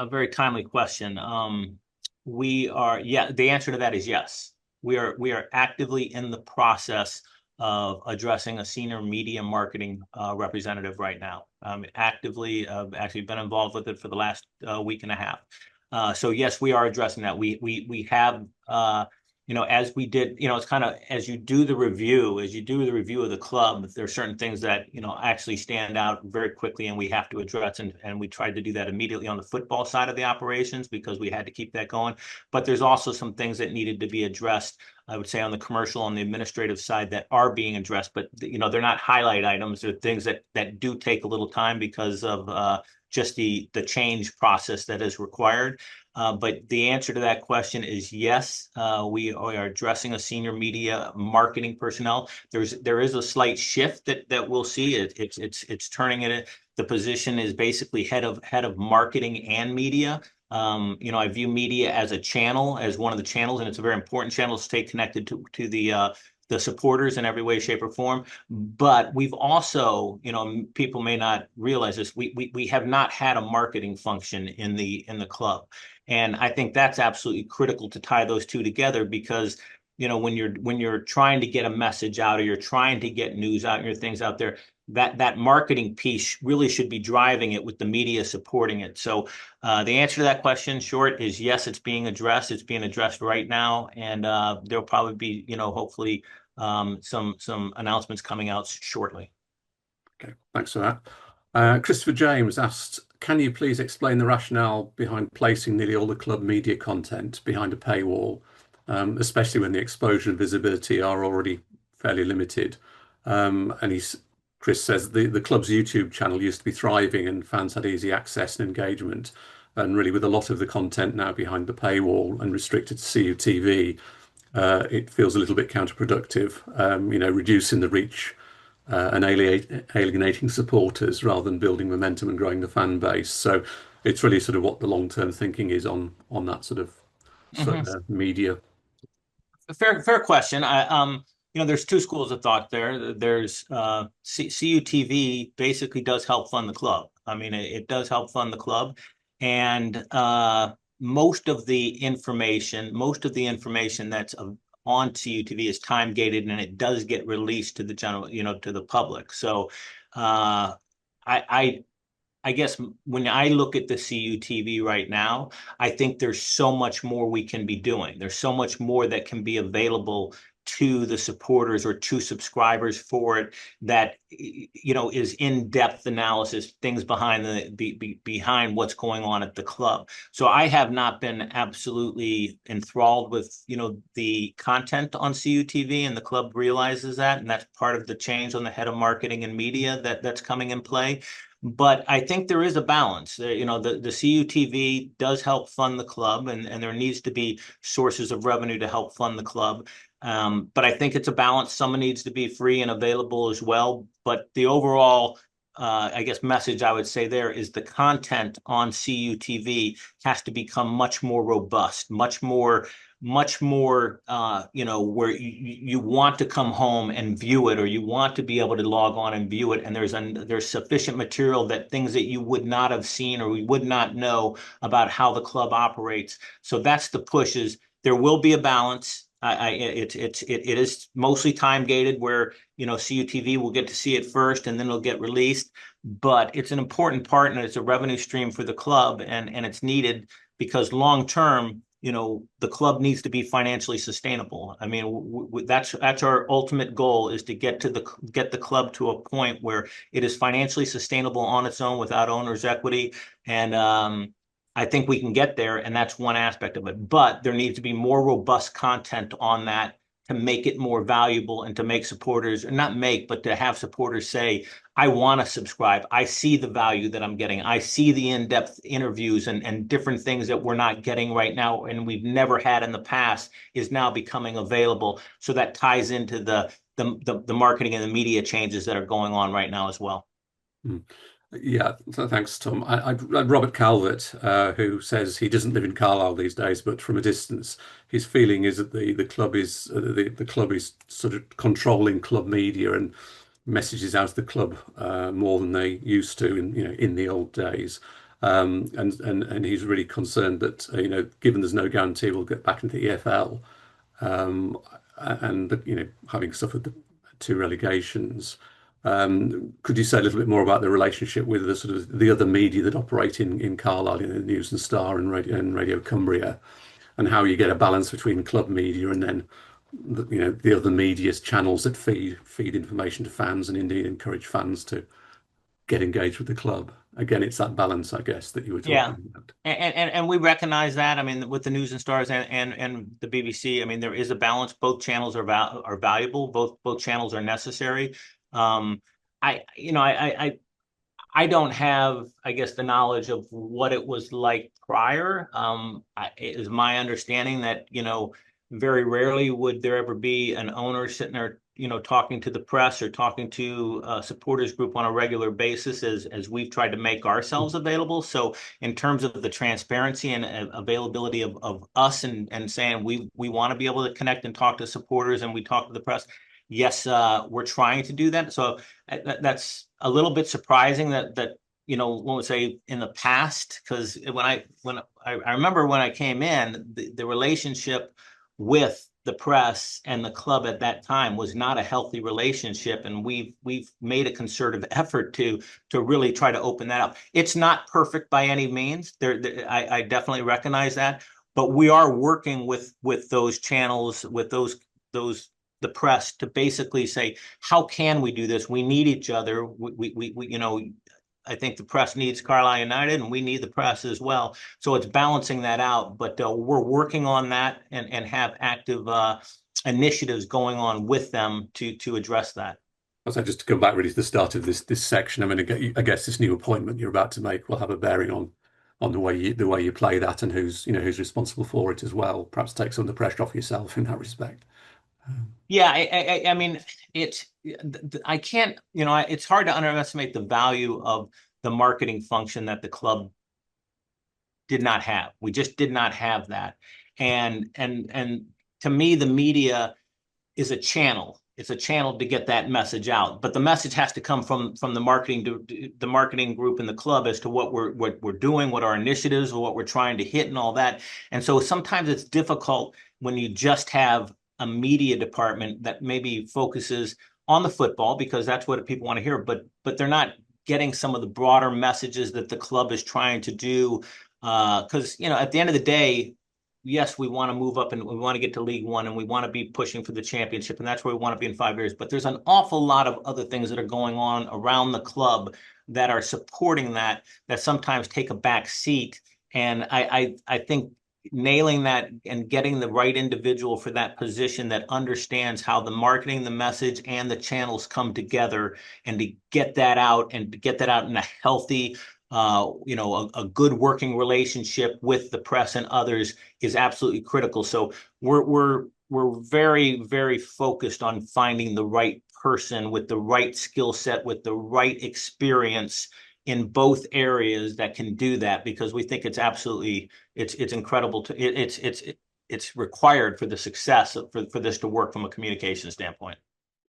a very timely question. Yeah, the answer to that is yes. We are actively in the process of addressing a senior media marketing representative right now. Actively, actually been involved with it for the last week and a half. So yes, we are addressing that. We have as we did, it's kind of as you do the review, of the club, there are certain things that, actually stand out very quickly and we have to address. And we tried to do that immediately on the football side of the operations because we had to keep that going. But there's also some things that needed to be addressed, I would say, on the commercial, on the administrative side that are being addressed, but they're not highlight items. They're things that do take a little time because of just the change process that is required. But the answer to that question is yes. We are addressing a senior media marketing personnel. There is a slight shift that we'll see. It's turning it. The position is basically head of marketing and media. I view media as a channel, as one of the channels, and it's a very important channel to stay connected to the supporters in every way, shape, or form. But we've also, people may not realize this, we have not had a marketing function in the club. And I think that's absolutely critical to tie those two together because, when you're trying to get a message out or you're trying to get news out and your things out there, that marketing piece really should be driving it with the media supporting it. So the answer to that question, short, is yes, it's being addressed. It's being addressed right now. And there'll probably be, hopefully some announcements coming out shortly. Okay, thanks for that. Christopher James asked, can you please explain the rationale behind placing nearly all the club media content behind a paywall, especially when the exposure and visibility are already fairly limited? Chris says the club's YouTube channel used to be thriving and fans had easy access and engagement. And really, with a lot of the content now behind the paywall and restricted to CUTV, it feels a little bit counterproductive, reducing the reach and alienating supporters rather than building momentum and growing the fan base. So it's really sort of what the long-term thinking is on that media. Fair question. There's two schools of thought there. There's CUTV basically does help fund the club. I mean, it does help fund the club, and most of the information that's on CUTV is time gated, and it does get released to the general, to the public. So, I guess when I look at the CUTV right now, I think there's so much more we can be doing. There's so much more that can be available to the supporters or to subscribers for it that is in-depth analysis, things behind what's going on at the club. So I have not been absolutely enthralled with the content on CUTV, and the club realizes that, and that's part of the change on the head of marketing and media that's coming in play. But I think there is a balance. The CUTV does help fund the club, and there needs to be sources of revenue to help fund the club. But I think it's a balance. Some needs to be free and available as well. But the overall, I guess, message I would say there is the content on CUTV has to become much more robust, much more where you want to come home and view it, or you want to be able to log on and view it, and there's sufficient material, that things that you would not have seen or we would not know about how the club operates. So that's the push. Is there will be a balance. It is mostly time gated, where CUTV will get to see it first and then it'll get released, but it's an important part and it's a revenue stream for the club, and it's needed because long term, the club needs to be financially sustainable. I mean, that's our ultimate goal, is to get the club to a point where it is financially sustainable on its own without owners' equity. And I think we can get there, and that's one aspect of it. But there needs to be more robust content on that to make it more valuable, and to make supporters, or not make, but to have supporters say, I want to subscribe. I see the value that I'm getting. I see the in-depth interviews and different things that we're not getting right now, and we've never had in the past, is now becoming available. So that ties into the marketing and the media changes that are going on right now as well. Yeah, thanks, Tom. I Robert Calvert, who says he doesn't live in Carlisle these days, but from a distance, his feeling is that the club is sort of controlling club media and messages out of the club more than they used to in the old days. And he's really concerned that given there's no guarantee we'll get back into the EFL, um, and having suffered the two relegations. Could you say a little bit more about the relationship with the sort of the other media that operate in Carlisle, the News and Star and Radio Cumbria, and how you get a balance between club media and then the other media's channels that feed information to fans and indeed encourage fans to get engaged with the club. Again, it's that balance, I guess, that you were Yeah. talking about. And we recognize that. I mean, with the News and Stars and the BBC, I mean, there is a balance. Both channels are valuable. Both channels are necessary. Um, I you know I don't have, I guess, the knowledge of what it was like prior. It is my understanding that, very rarely would there ever be an owner sitting there, talking to the press or talking to a supporters group on a regular basis as we've tried to make ourselves available. So in terms of the transparency and availability of us and saying we want to be able to connect and talk to supporters and we talk to the press, yes, we're trying to do that. So that's a little bit surprising that when we say in the past, because when I remember when I came in, the relationship with the press and the club at that time was not a healthy relationship, and we've made a concerted effort to really try to open that up. It's not perfect by any means. I definitely recognize that, but we are working with those channels, with those the press to basically say, how can we do this? We need each other. I think the press needs Carlisle United, and we need the press as well. So it's balancing that out. But we're working on that and have active initiatives going on with them to address that. So just to come back really to the start of this section, I mean, I guess this new appointment you're about to make will have a bearing on the way you play that and who's responsible for it as well. Perhaps take some of the pressure off yourself in that respect. Yeah, I mean, I can't, it's hard to underestimate the value of the marketing function that the club did not have. We just did not have that. And to me, the media is a channel. It's a channel to get that message out. But the message has to come from the marketing group in the club as to what we're doing, what our initiatives, what we're trying to hit, and all that. And so sometimes it's difficult when you just have a media department that maybe focuses on the football because that's what people want to hear, but they're not getting some of the broader messages that the club is trying to do. Because at the end of the day, yes, we want to move up and we want to get to League One and we want to be pushing for the championship, and that's where we want to be in 5 years. But there's an awful lot of other things that are going on around the club that are supporting that sometimes take a back seat. And I think nailing that and getting the right individual for that position that understands how the marketing, the message, and the channels come together, and to get that out and to get that out in a healthy, a good working relationship with the press and others is absolutely critical. So we're very, very focused on finding the right person with the right skill set, with the right experience in both areas that can do that, because we think it's incredible it's required for the success for this to work from a communication standpoint.